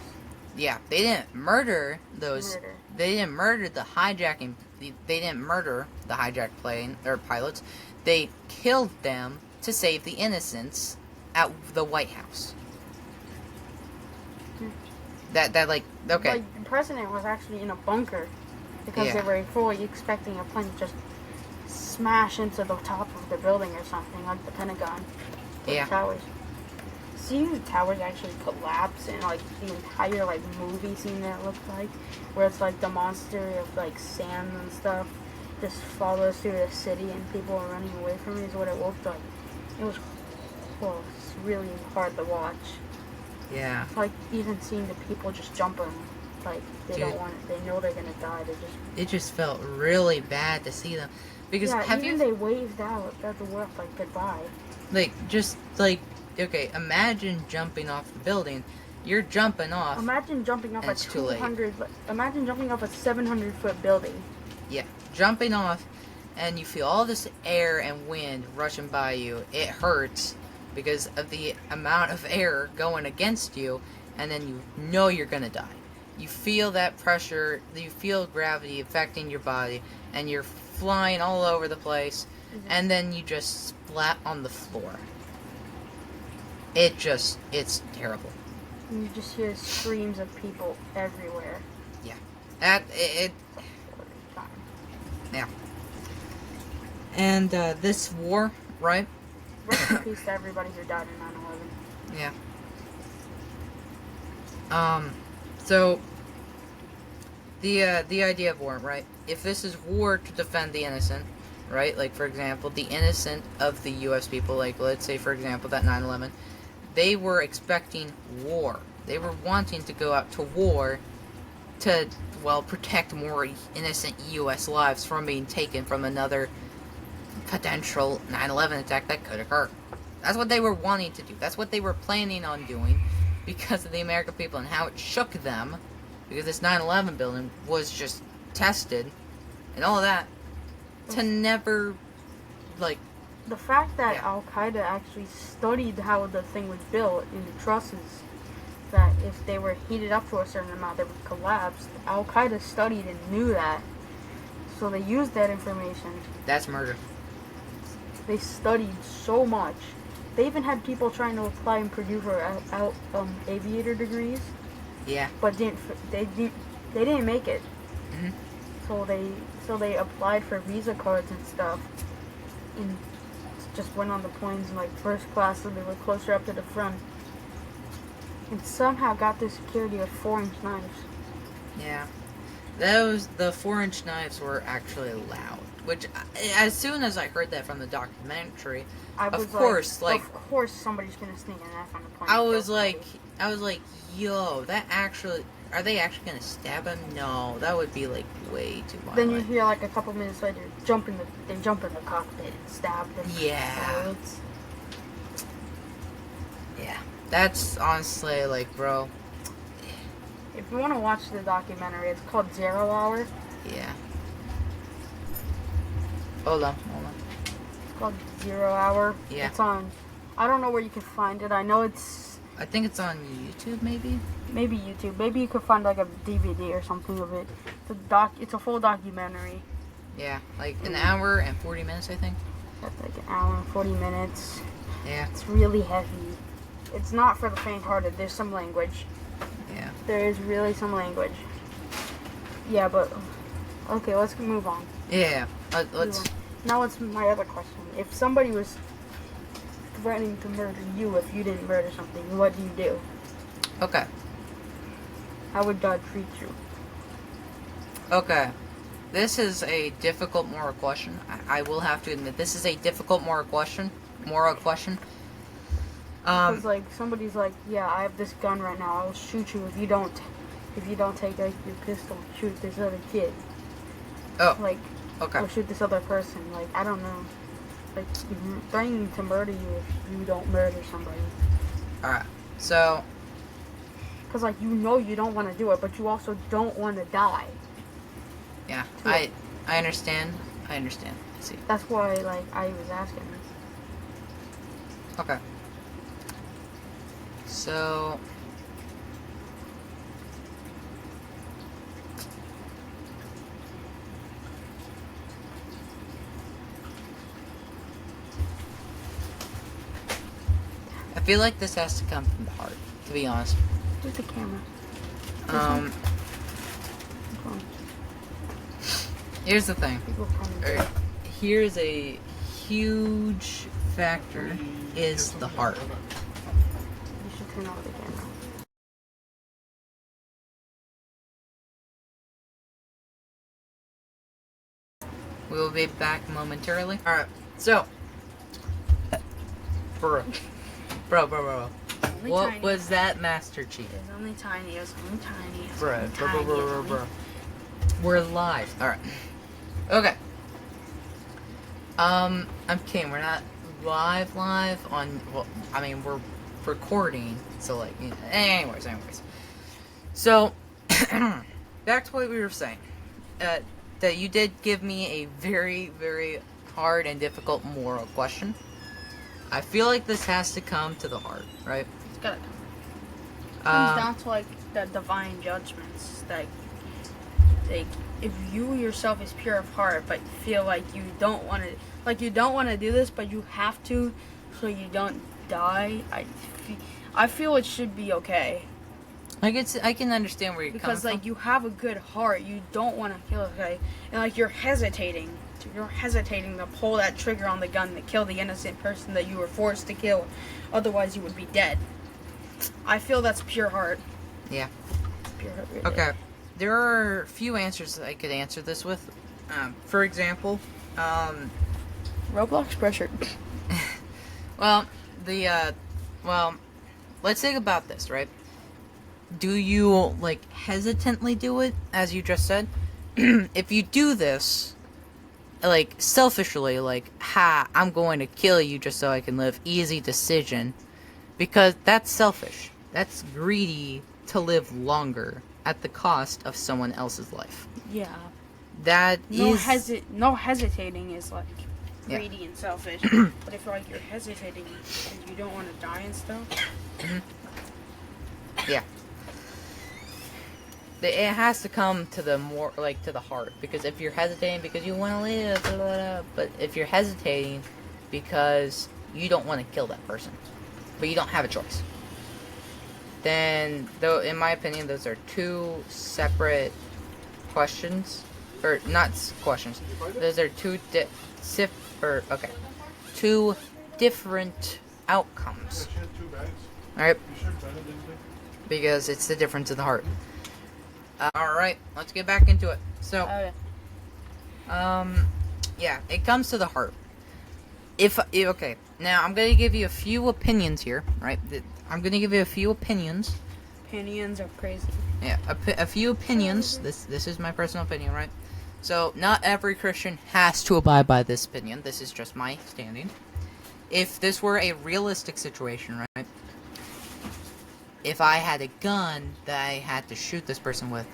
Yeah, they didn't murder those. They didn't murder the hijacking. They didn't murder the hijacked plane or pilots. They killed them to save the innocents at the White House. That like okay.
Like the president was actually in a bunker because they were fully expecting a plane to just smash into the top of the building or something, like the Pentagon. The towers. See, the towers actually collapse, and like the entire like movie scene that it looked like, where it's like the monster of like sand and stuff just follows through the city and people are running away from it, is what it looked like. It was it's really hard to watch.
Yeah.
Like even seeing the people just jumping, like they don't want it. They know they're gonna die.
It just felt really bad to see them, because
they waved out at the world like goodbye.
Like okay, imagine jumping off the building. You're jumping off.
Imagine jumping off a 200. Imagine jumping off a 700-foot building.
Yeah, jumping off, and you feel all this air and wind rushing by you. It hurts because of the amount of air going against you, and then you know you're gonna die. You feel that pressure. You feel gravity affecting your body, and you're flying all over the place, and then you just splat on the floor. It's terrible.
And you just hear screams of people everywhere.
Yeah. Yeah. And this war, right?
Rest in peace to everybody who died in 9/11.
Yeah. So the idea of war, right? If this is war to defend the innocent, right? Like, for example, the innocent of the U.S. people, like, let's say, for example, that 9/11, they were expecting war. They were wanting to go out to war to, well, protect more innocent U.S. lives from being taken from another potential 9/11 attack that could occur. That's what they were wanting to do. That's what they were planning on doing because of the American people and how it shook them, because this 9/11 building was just tested and all of that to never, like...
The fact that
Yeah.
Al-Qaeda actually studied how the thing was built in the trusses, that if they were heated up to a certain amount, they would collapse. Al-Qaeda studied and knew that, so they used that information.
That's murder.
They studied so much. They even had people trying to apply in Purdue for aviator degrees,
Yeah.
but they didn't make it.
Mhm.
So they applied for visa cards and stuff, and just went on the planes in like first class, so they were closer up to the front, and somehow got the security of 4-inch knives.
Yeah. The 4-inch knives were actually allowed, which, as soon as I heard that from the documentary, of course
somebody's gonna sneak a knife on the plane.
I was like, yo, that actually, are they actually gonna stab him? No, that would be like way too violent.
Then you hear like a couple minutes later, they jump in the cockpit and stab them.
Yeah.
So
Yeah, that's honestly, like, bro.
if you want to watch the documentary, it's called 0 Hour.
Yeah. Hold on.
It's called 0 Hour.
Yeah.
It's on. I don't know where you can find it. I know
I think it's on YouTube, maybe.
maybe YouTube. Maybe you could find like a DVD or something of it. It's a full documentary.
Yeah, like an hour and 40 minutes, I think.
That's like an hour and 40 minutes.
Yeah.
It's really heavy. It's not for the faint-hearted. There's some language.
Yeah.
There is really some language. Yeah, but okay, let's move on.
Yeah. Let's.
Now what's my other question? If somebody was threatening to murder you if you didn't murder something, what do you do?
Okay.
How would God treat you?
Okay. This is a difficult moral question. I will have to admit, this is a difficult moral question.
Because like somebody's like, yeah, I have this gun right now. I'll shoot you if you don't take like your pistol and shoot this other kid.
Oh.
Like,
Okay.
or shoot this other person. Like, I don't know. Like, threatening to murder you if you don't murder somebody.
Alright. So.
Because like you know you don't want to do it, but you also don't want to die.
Yeah. I understand. I see.
That's why like I was asking this.
Okay. So. I feel like this has to come from the heart, to be honest.
Where's the camera?
Here's the thing. Here's a huge factor is the heart.
You should turn off the camera.
We will be back momentarily. Alright, so. Bro. What
tiny.
was that, Master Chief?
It was only tiny. It was only tiny. It was
Bro.
only tiny.
We're live. Alright. Okay. Okay, we're not live on, well, I mean, we're recording, so, like, you know, anyways. So, back to what we were saying. That you did give me a very, very hard and difficult moral question. I feel like this has to come to the heart, right?
It's gotta come. It comes down to like the divine judgments. Like if you yourself is pure of heart, but feel like you don't want to do this, but you have to, so you don't die. I feel it should be okay.
I can understand where you're
because
coming
like you have a good heart, you don't want to kill a guy, and like you're hesitating to pull that trigger on the gun to kill the innocent person that you were forced to kill, otherwise you would be dead. I feel that's pure heart.
Yeah.
Pure heart right
Okay.
there.
There are a few answers that I could answer this with. For example,
Roblox pressure.
well, well, let's think about this, right? Do you, like, hesitantly do it, as you just said? If you do this, like, selfishly, like, I'm going to kill you just so I can live, easy decision, because that's selfish. That's greedy to live longer at the cost of someone else's life.
Yeah.
That
No
is...
no hesitating is like
Yeah.
greedy and selfish. But if like you're hesitating and you don't want to die and stuff.
Yeah. It has to come to the more, like, to the heart. Because if you're hesitating because you want to live, blah, blah, blah, but if you're hesitating because you don't want to kill that person, but you don't have a choice, then, though, in my opinion, those are two separate questions. Or, not questions. Those are two two different outcomes. Alright? Because it's the difference in the heart. Alright, let's get back into it. So,
Okay.
yeah, it comes to the heart. Okay, now I'm gonna give you a few opinions here, right? I'm gonna give you a few opinions.
Opinions are crazy.
Yeah, a few opinions. This is my personal opinion, right? So, not every Christian has to abide by this opinion. This is just my standing. If this were a realistic situation, right? If I had a gun that I had to shoot this person with,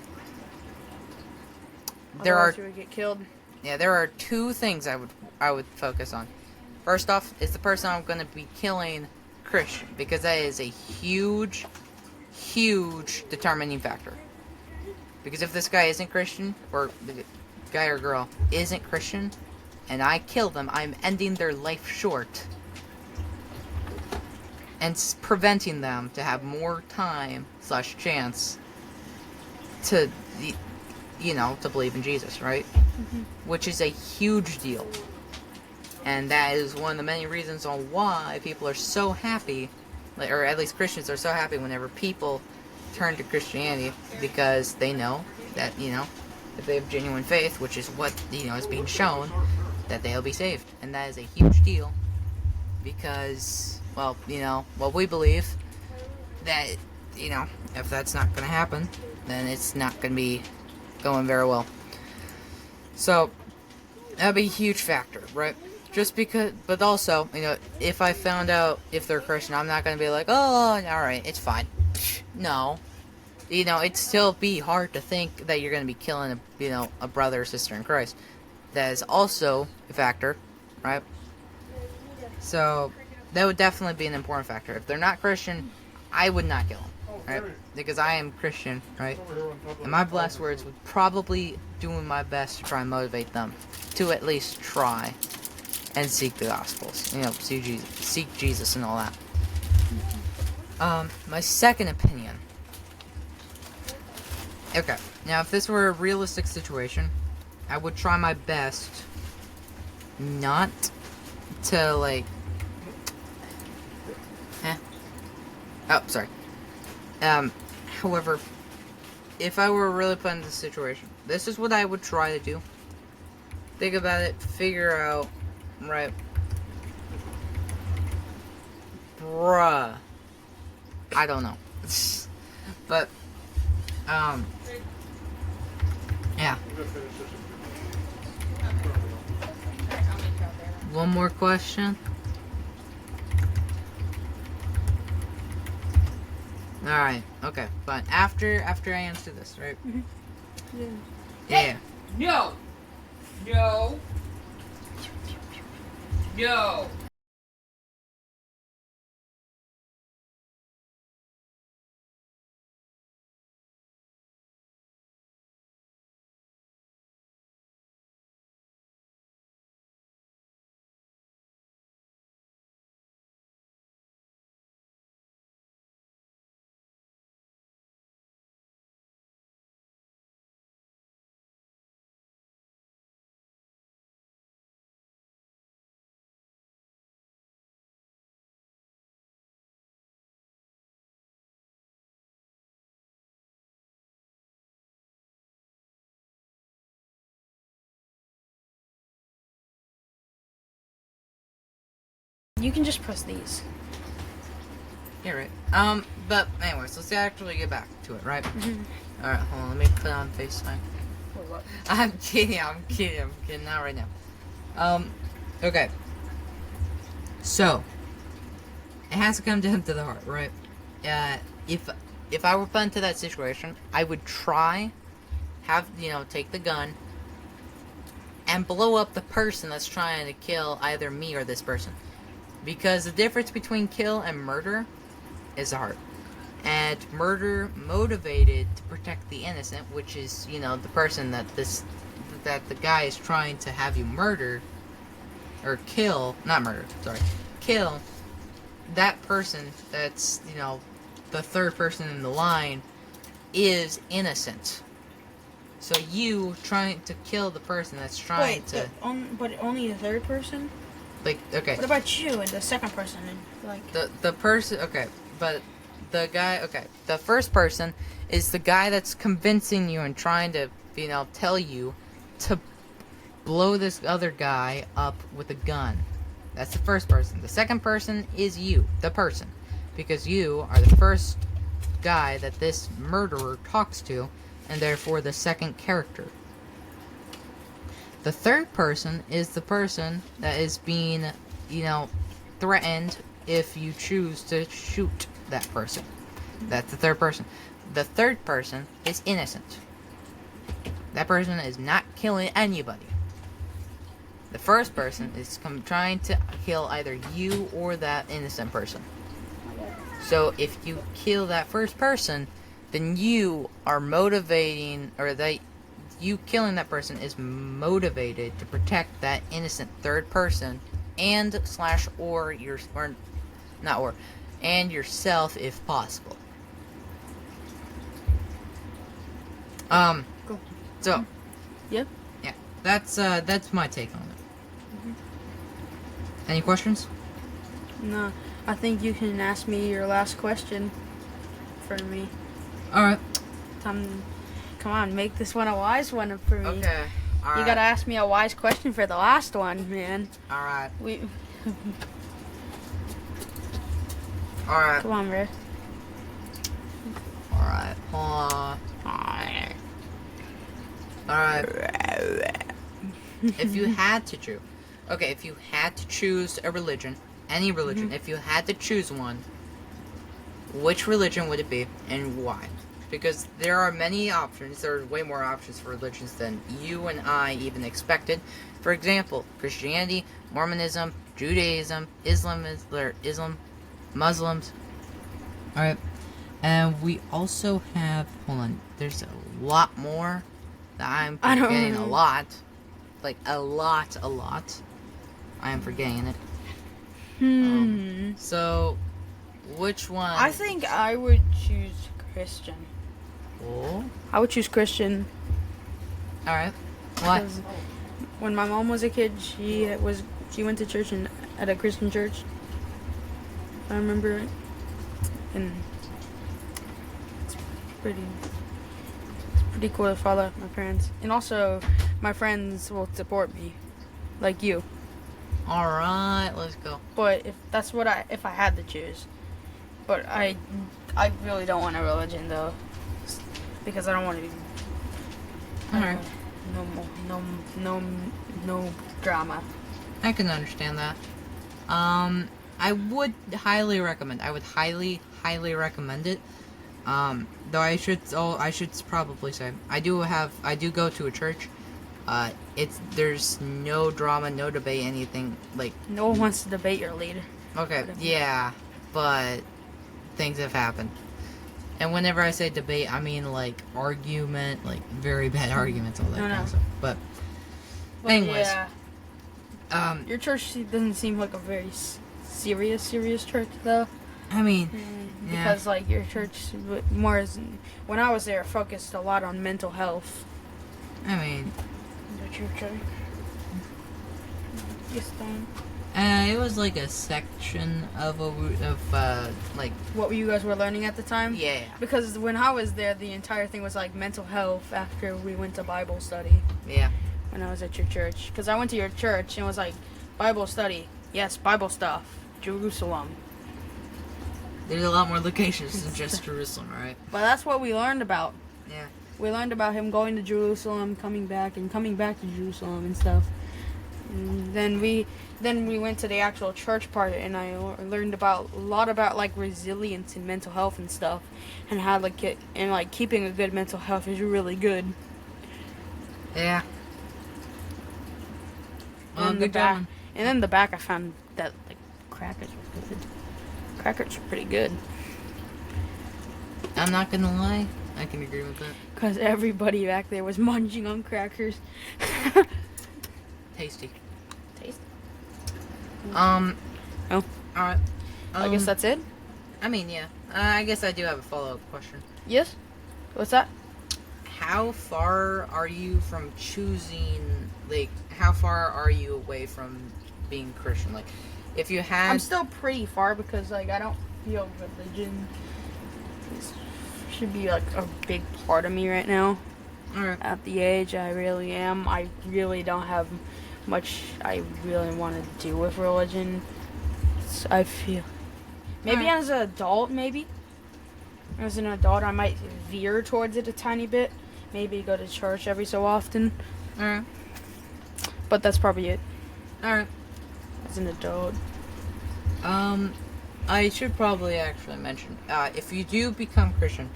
Otherwise you would get killed.
there are two things I would focus on. First off, is the person I'm going to be killing Christian? Because that is a huge determining factor. Because if this guy isn't Christian, or the guy or girl isn't Christian, and I kill them, I'm ending their life short. And preventing them to have more time / chance to, to believe in Jesus, right? Which is a huge deal. And that is one of the many reasons on why people are so happy, or at least Christians are so happy whenever people turn to Christianity, because they know that, if they have genuine faith, which is what, is being shown, that they'll be saved. And that is a huge deal, because, well, what we believe, that, if that's not going to happen, then it's not going to be going very well. So, that'd be a huge factor, right? Just because, but also, if I found out if they're Christian, I'm not going to be like, oh, alright, it's fine. No. It'd still be hard to think that you're going to be killing a brother or sister in Christ. That is also a factor, right? So, that would definitely be an important factor. If they're not Christian, I would not kill them, right? Because I am Christian, right? And my blessed words would probably doing my best to try and motivate them to at least try and seek the Gospels, seek Jesus and all that. My second opinion. Okay, now if this were a realistic situation, I would try my best not to, like... Oh, sorry. However, if I were really put in this situation, this is what I would try to do. Think about it, figure out, right? Bruh. I don't know. But, yeah. One more question. Alright, okay, fine. After I answer this, right? Yeah.
No! No! No!
You can just press these.
You're right. But anyways, let's actually get back to it, right?
Mm-hmm.
Alright, hold on, let me put on FaceTime.
Wait, what?
I'm kidding, not right now. Okay. So, it has to come down to the heart, right? If I were put into that situation, I would take the gun and blow up the person that's trying to kill either me or this person. Because the difference between kill and murder is the heart. And murder motivated to protect the innocent, which is, the person that the guy is trying to have you murder, or kill, not murder, sorry, kill that person that's, the third person in the line is innocent. So you trying to kill the person that's trying to...
but only the third person?
Like, okay.
What about you and the second person? Like
the person, okay, but the guy, okay, the first person is the guy that's convincing you and trying to, tell you to blow this other guy up with a gun. That's the first person. The second person is you, the person, because you are the first guy that this murderer talks to, and therefore the second character. The third person is the person that is being, threatened if you choose to shoot that person. That's the third person. The third person is innocent. That person is not killing anybody. The first person is trying to kill either you or that innocent person. So if you kill that first person, then you are motivating, or you killing that person is motivated to protect that innocent third person and and yourself if possible.
Cool.
So,
Yep.
yeah, that's my take on it. Any questions?
No, I think you can ask me your last question for me.
All right.
Come on, make this one a wise one for me.
Okay. All right.
You gotta ask me a wise question for the last one, man.
All right.
Come
All right.
on, bro.
All right. All right. If you had to choose, if you had to choose a religion, any religion, if you had to choose one, which religion would it be and why? Because there are many options. There are way more options for religions than you and I even expected. For example, Christianity, Mormonism, Judaism, Islam, Muslims. Alright. And we also have, hold on, there's a lot more that I'm forgetting a lot. Like, a lot. I am forgetting it. So, which one?
I think I would choose Christian.
Oh.
I would choose Christian.
Alright. What?
Because when my mom was a kid, she went to church at a Christian church. If I remember it. And it's pretty cool to follow my parents. And also, my friends will support me, like you.
Alright, let's go.
But if I had to choose. But I really don't want a religion though, because I don't want to be.
Alright.
No drama.
I can understand that. I would highly recommend. I would highly recommend it. Though I should probably say I do go to a church. There's no drama, no debate, anything like.
No one wants to debate your leader.
Okay, yeah, but things have happened. And whenever I say debate, I mean like argument, like very bad arguments, all that kind of stuff. But anyways,
yeah. Your church doesn't seem like a very serious church though.
I mean,
because like your church more is, when I was there, focused a lot on mental health.
I mean,
your church. Yes, Dan.
It was like a section of like
what you guys were learning at the time.
Yeah.
Because when I was there, the entire thing was like mental health. After we went to Bible study.
Yeah.
When I was at your church, because I went to your church and it was like Bible study. Yes, Bible stuff. Jerusalem.
There's a lot more locations than just Jerusalem, right?
But that's what we learned about.
Yeah.
We learned about him going to Jerusalem, coming back to Jerusalem and stuff. And then we went to the actual church part, and I learned a lot about like resilience and mental health and stuff, and how keeping a good mental health is really good.
Yeah. Well,
And
good job.
And then the back, I found that like crackers were good. Crackers are pretty good.
I'm not gonna lie. I can agree with that.
Because everybody back there was munching on crackers.
Tasty.
Taste.
Oh. Alright.
I guess that's it.
I mean, yeah. I guess I do have a follow-up question.
Yes? What's that?
How far are you from choosing, like, how far are you away from being Christian? Like, if you had...
I'm still pretty far because, like, I don't feel religion should be, like, a big part of me right now.
Alright.
At the age I really am, I really don't have much I really want to do with religion. So I feel... Maybe as an adult, maybe. As an adult, I might veer towards it a tiny bit. Maybe go to church every so often.
Alright.
But that's probably it.
Alright.
As an adult.
I should probably actually mention, if you do become Christian,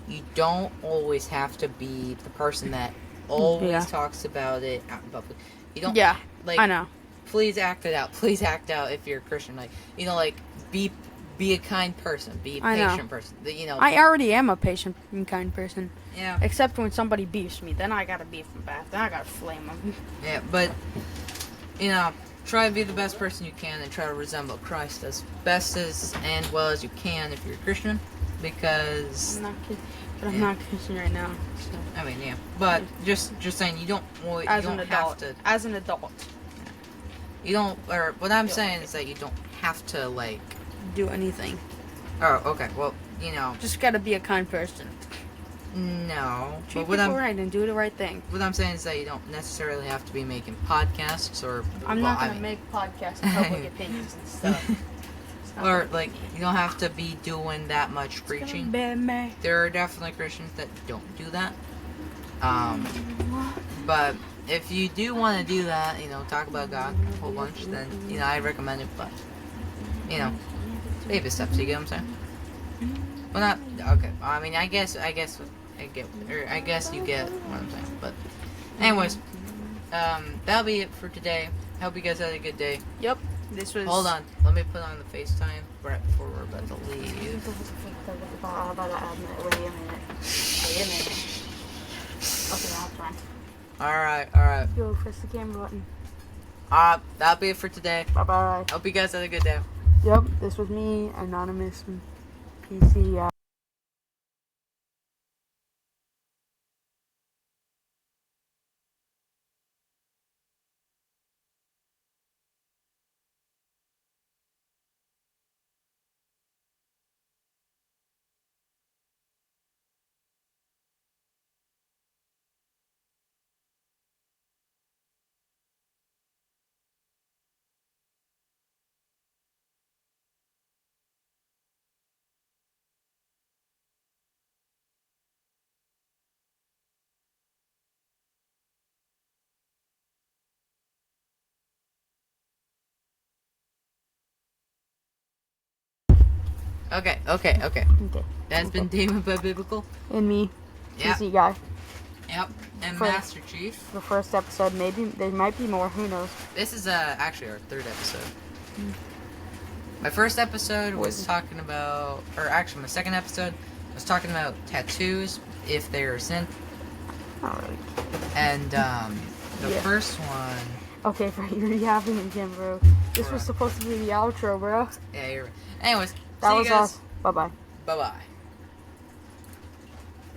you don't always have to be the person that always talks about it out in public. You don't.
Yeah,
like,
I know.
Please act it out. Please act out if you're a Christian. Like, you know, like, be a kind person. Be a patient person. You know.
I already am a patient and kind person.
Yeah.
Except when somebody beefs me, then I gotta beef them back. Then I gotta flame them.
Yeah, but, you know, try to be the best person you can and try to resemble Christ as best as and well as you can if you're a Christian, because...
I'm not Christian right now. So.
I mean, yeah. But just saying, you don't have to...
As an adult.
You don't... Or what I'm saying is that you don't have to, like...
Do anything.
Oh, okay. Well, you know...
Just gotta be a kind person.
No.
Treat people right and do the right thing.
What I'm saying is that you don't necessarily have to be making podcasts or...
I'm not gonna make podcasts and public opinions and stuff.
Or, like, you don't have to be doing that much preaching. There are definitely Christians that don't do that. But if you do want to do that, you know, talk about God a whole bunch, then, you know, I recommend it. But, you know, baby steps, you get what I'm saying? Well, not... Okay. I mean, I guess you get what I'm saying. But, anyways, that'll be it for today. Hope you guys had a good day.
Yep. This was...
Hold on. Let me put on the FaceTime right before we're about to leave.
Wait a minute. Okay, that's fine.
Alright.
Yo, press the camera button.
That'll be it for today.
Bye-bye.
Hope you guys had a good day.
Yep, this was me, Anonymous PC.
Okay. That's been Damon by Biblical.
And me,
Yep.
PC guy.
Yep. And
For-
Master Chief.
The first episode, maybe there might be more. Who knows?
This is actually our third episode. My first episode was talking about, or actually my second episode was talking about tattoos, if they are a sin.
Not really.
And the
Yeah.
first one...
Okay, for you yapping again, bro. This was supposed to be the outro, bro.
Yeah, you're right. Anyways,
That
see
was
you guys.
us. Bye-bye.
Bye-bye.